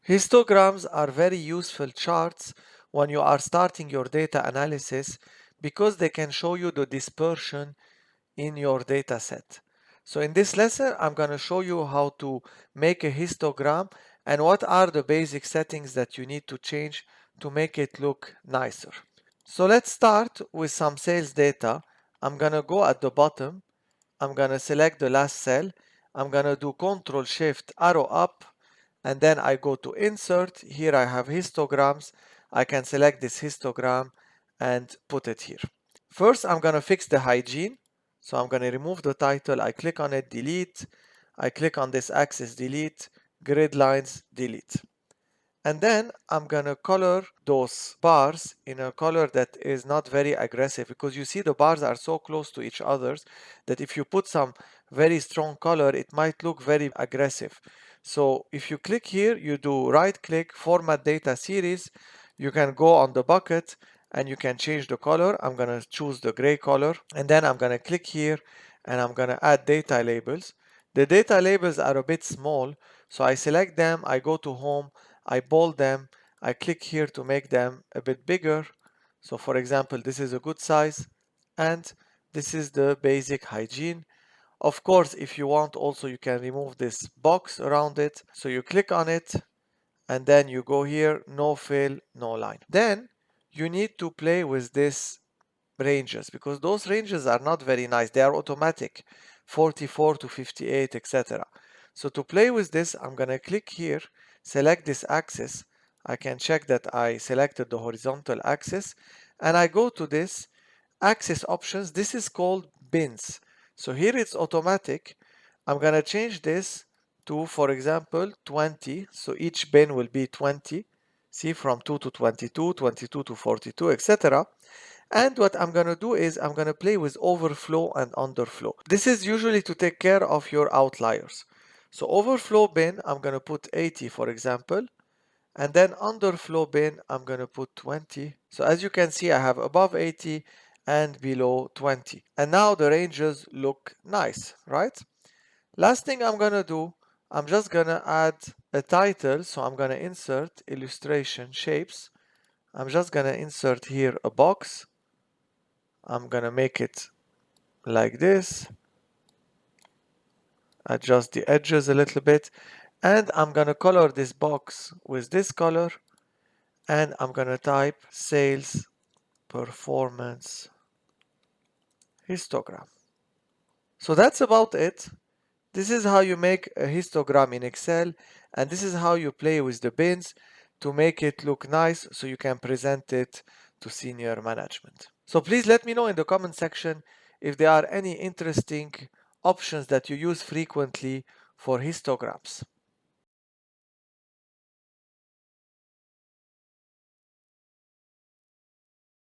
Histograms are very useful charts when you are starting your data analysis because they can show you the dispersion in your data set. So in this lesson, I'm going to show you how to make a histogram and what are the basic settings that you need to change to make it look nicer. So let's start with some sales data. I'm going to go at the bottom. I'm going to select the last cell. I'm going to do Control Shift arrow up, and then I go to insert. Here I have histograms. I can select this histogram and put it here. First, I'm going to fix the hygiene. So I'm going to remove the title. I click on it, delete. I click on this axis, delete. Grid lines, delete. And then I'm going to color those bars in a color that is not very aggressive, because you see the bars are so close to each other that if you put some very strong color, it might look very aggressive. So if you click here, you do right click, format data series, you can go on the bucket and you can change the color. I'm going to choose the gray color, and then I'm going to click here and I'm going to add data labels. The data labels are a bit small, so I select them, I go to home, I bold them, I click here to make them a bit bigger. So for example, this is a good size, and this is the basic hygiene. Of course, if you want also, you can remove this box around it. So you click on it and then you go here, no fill, no line. Then you need to play with this ranges, because those ranges are not very nice. They are automatic, 44 to 58, etc. So to play with this, I'm going to click here, select this axis. I can check that I selected the horizontal axis, and I go to this axis options. This is called bins. So here it's automatic. I'm going to change this to, for example, 20. So each bin will be 20. See, from 2 to 22, 22 to 42, etc. And what I'm going to do is I'm going to play with overflow and underflow. This is usually to take care of your outliers. So overflow bin, I'm going to put 80, for example. And then underflow bin, I'm going to put 20. So as you can see, I have above 80 and below 20. And now the ranges look nice, right? Last thing I'm going to do, I'm just going to add a title. So I'm going to insert illustration shapes. I'm just going to insert here a box. I'm gonna make it like this, adjust the edges a little bit, and I'm gonna color this box with this color, and I'm gonna type sales performance histogram. So that's about it. This is how you make a histogram in Excel, and this is how you play with the bins to make it look nice so you can present it to senior management. So please let me know in the comment section if there are any interesting options that you use frequently for histograms.